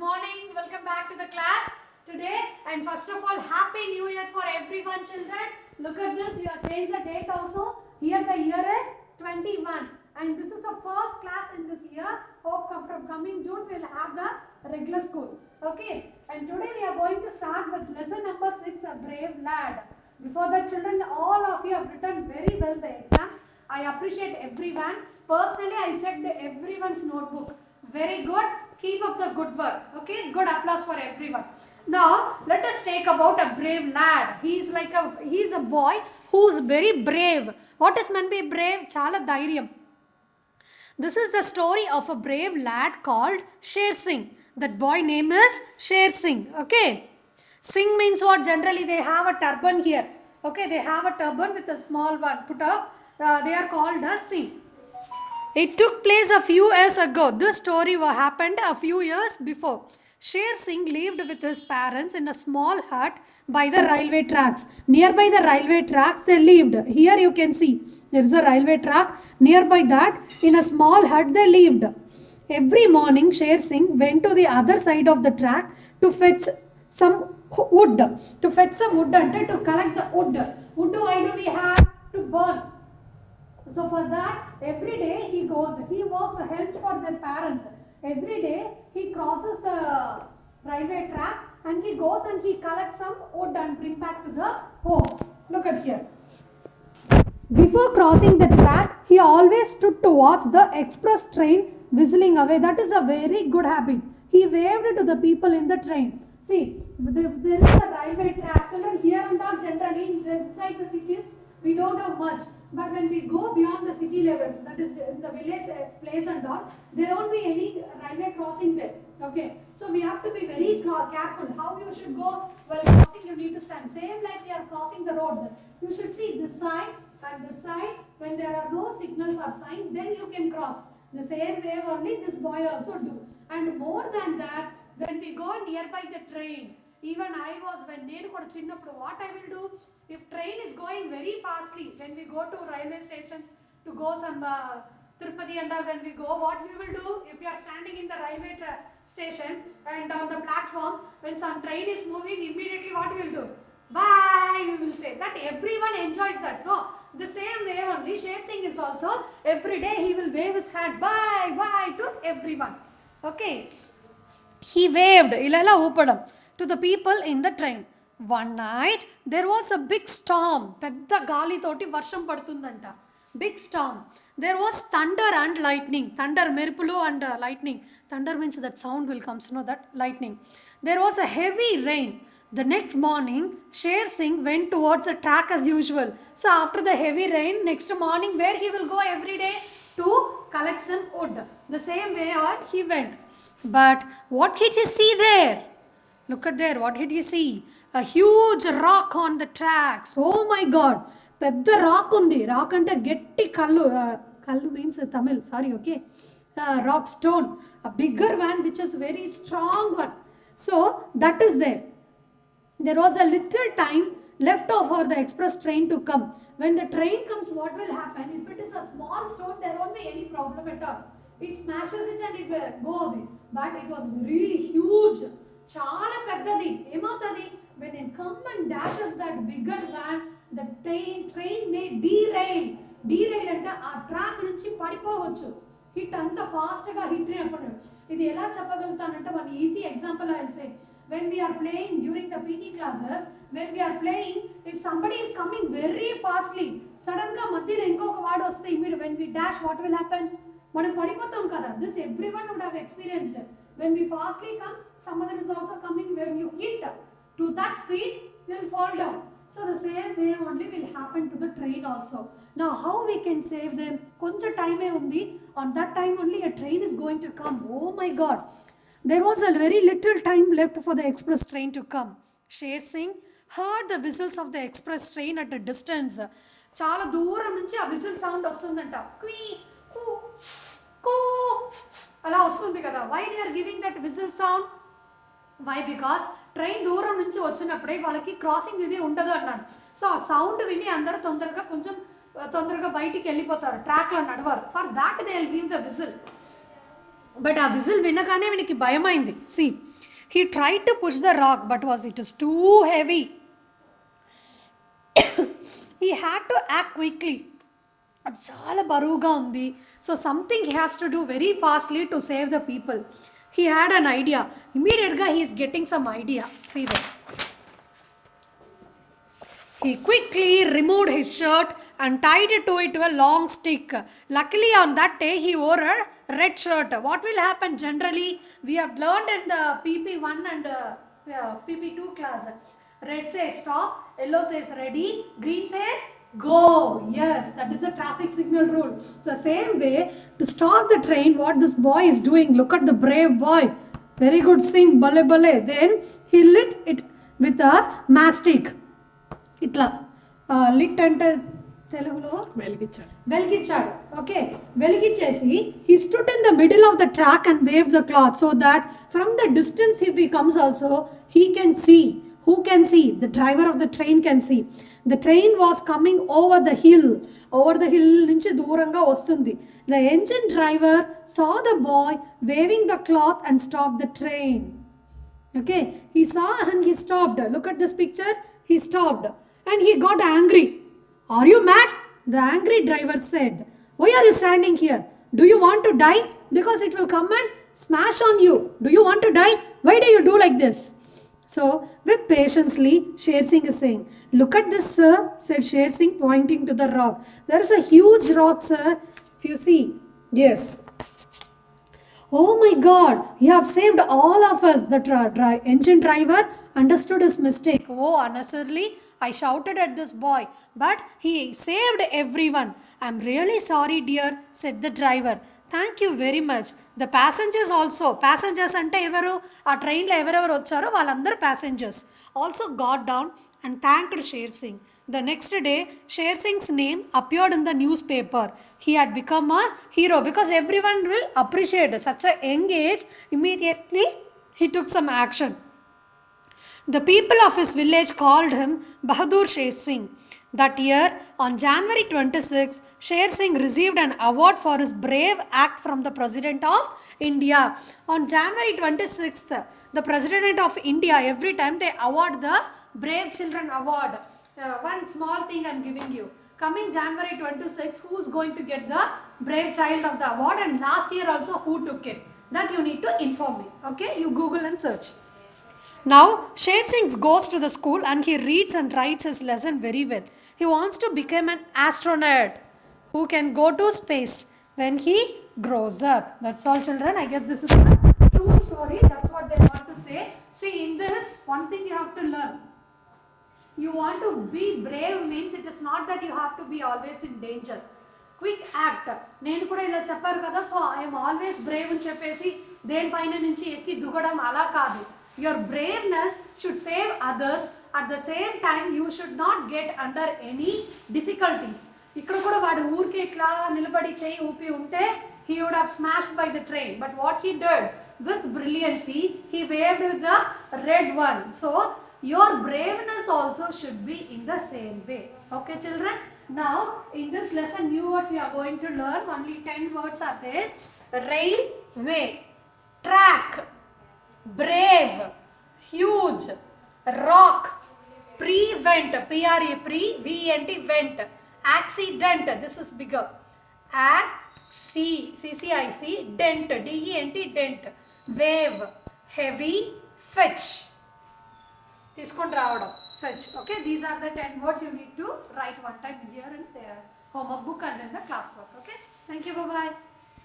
morning. Welcome back to the class today. And first of all, Happy New Year for everyone, children. Look at this. You have changed the date also. Here the year is 21. And this is the first class in this year. Hope from coming June we will have the regular school. Okay. And today we are going to start with lesson number 6, A Brave Lad. Before that, children, all of you have written very well the exams. I appreciate everyone. Personally, I checked everyone's notebook. Very good. Keep up the good work. Okay. Good applause for everyone. Now, let us take about a brave lad. He's a boy who's very brave. What is meant by brave? Chala dhairyam. This is the story of a brave lad called Sher Singh. That boy name is Sher Singh. Okay. Singh means what? Generally, they have a turban here. Okay, they have a turban with a small one put up. They are called as Singh. It took place a few years ago. This story happened a few years before. Sher Singh lived with his parents in a small hut by the railway tracks. Nearby the railway tracks, they lived. Here you can see there is a railway track. Nearby that, in a small hut, they lived. Every morning, Sher Singh went to the other side of the track to fetch some wood. To fetch some wood and to collect the wood. Wood, why do we have to burn? So for that, every day he goes, he works a help for their parents. Every day he crosses the railway track and he goes and he collects some wood and bring back to the home. Look at here. Before crossing the track, he always stood to watch the express train whistling away. That is a very good habit. He waved to the people in the train. See, there is a railway track. Children, here and all generally inside the cities, we don't have much. But when we go beyond the city levels, that is the village place and all, there won't be any railway crossing there. Okay. So we have to be very careful how you should go while crossing. You need to stand. Same like we are crossing the roads. You should see this side and this side. When there are no signals or sign, then you can cross. The same way only this boy also do. And more than that, when we go nearby the train, even I was when what I will do, if train is going very fastly, when we go to railway stations to go some Tirupati and all, when we go, what we will do, if you are standing in the railway station and on the platform, when some train is moving, immediately what we will do? Bye, we will say. That everyone enjoys that. No, the same way only Sher Singh is also, every day he will wave his hand, bye, bye to everyone. Okay. He waved, to the people in the train. One night, there was a big storm. Pedda gali toti varsham padtundanta. Big storm. There was thunder and lightning. Thunder, meripulu and lightning. Thunder means that sound will come, so that lightning. There was a heavy rain. The next morning, Sher Singh went towards the track as usual. So after the heavy rain, next morning, where he will go every day? To collect some wood. The same way he went. But what did he see there? Look at there. What did he see? A huge rock on the tracks. Oh my God. Pedda rock undi. Rock ante getti kallu. Kallu means Tamil. Sorry, okay. Rock stone. A bigger one which is very strong one. So that is there. There was a little time left for the express train to come. When the train comes, what will happen? If it is a small stone, there won't be any problem at all. It smashes it and it will go away. But it was really huge. Chala peddadi. Emotadi. When it comes and dashes that bigger van, the train may derail. Derail ante aa track nunchi padipovachu. Hit anta fast ga hit cheyappadu. Idi ela cheppagalutanante one easy example I will say. When we are playing during the PT classes, when we are playing, if somebody is coming very fastly, suddenly madhyalo inkoka vaadu vaste immediately when we dash, what will happen? Manam padipotham kada. This everyone would have experienced it. When we fastly come, some other is also coming. When you hit to that speed, you will fall down. So the same way only will happen to the train also. Now how we can save them? Konja time undi. On that time only a train is going to come. Oh my God. There was a very little time left for the express train to come. Sher Singh heard the whistles of the express train at a distance. Chala dooram nunchi a whistle sound vastundanta. Kwee, koo, koo. Ala vastundi kada. Why they are giving that whistle sound? Why? Because train దూరం నుంచి వచ్చినప్పుడే వాళ్ళకి crossing ఇది ఉండదు అన్నాడు. So ఆ sound విని అందరూ తొందరగా బయటికి వెళ్ళిపోతారు, ట్రాక్లో నడవరు. For that they will give the whistle. But ఆ విజిల్ వినగానే వీనికి భయమైంది. సి He tried to push the rock, but it was too heavy. He had to act quickly. అది చాలా బరువుగా ఉంది. So something he has to do very fastly to save the people. He had an idea. ఇమీడియట్గా he is getting some idea. See that. He quickly removed his shirt and tied it to a long stick. Luckily on that day he wore a red shirt. What will happen generally? We have learned in the PP1 and PP2 class. Red says stop, yellow says ready, green says go. Yes, that is a traffic signal rule. So same way, to stop the train, what this boy is doing, look at the brave boy. Very good sing, bale bale. Then he lit it with a mastic. ఇట్లా lit అంటే తెలుగులో వెలిగించాడు. Okay, వెలిగించేసి he stood in the middle of the track and waved the cloth so that from the distance if he comes also he can see. Who can see? The driver of the train can see. The train was coming over the hill. Over the hill నుంచి దూరంగా వస్తుంది. The engine driver saw the boy waving the cloth and stopped the train. Okay, he saw and he stopped. Look at this picture. He stopped and he got angry. Are you mad? The angry driver said. Why are you standing here? Do you want to die? Because it will come and smash on you. Do you want to die? Why do you do like this? So, with patiently, Sher Singh is saying, look at this, sir, said Sher Singh, pointing to the rock. There is a huge rock, sir. If you see, yes. Oh my God, you have saved all of us. The engine driver understood his mistake. Oh, unnecessarily, I shouted at this boy, but he saved everyone. I'm really sorry, dear, said the driver. Thank you very much. The passengers also, passengers ante evaru aa train lo evarevaru vacharo vallandaru passengers also got down and thanked Sher Singh. The next day, Sher Singh's name appeared in the newspaper. He had become a hero because everyone will appreciate such a young age. Immediately, he took some action. The people of his village called him Bahadur Sher Singh. That year, on January 26, Sher Singh received an award for his brave act from the President of India. On January 26th, the President of India, every time they award the Brave Children Award. One small thing I am giving you. Coming January 26, who is going to get the Brave Child of the award, and last year also who took it? That you need to inform me. Okay, you Google and search. Now, Sher Singh goes to the school and he reads and writes his lesson very well. He wants to become an astronaut who can go to space when he grows up. That's all, children. I guess this is a true story. That's what they want to say. See, in this, one thing you have to learn. You want to be brave means it is not that you have to be always in danger. Quick act. నేను కూడా ఇలా చెప్పారు కదా, so I'm always Brave అని చెప్పేసి దేనిపైన నుంచి ఎక్కి దుగడం అలా కాదు. Your braveness should save others. At the same time, you should not get under any difficulties. ఇక్కడ కూడా వాడు ఊరికే ఇట్లా నిలబడి చేయి ఊపి ఉంటే he would have smashed by the train. But what he did with brilliancy, he waved with the red one. So your braveness also should be in the same way. Okay, children? Now, in this lesson, new words we are going to learn. Only 10 words are there. Railway, track, brave, huge, rock, prevent, P-R-E, V-E-N-T, vent, accident, this is bigger, C-C-I-C, dent, D-E-N-T, dent, wave, heavy, fetch, తీసుకొని రావడం, fetch. Okay, these are the 10 words you need to write one time here in the homework book and in the classwork. Okay, thank you, bye-bye.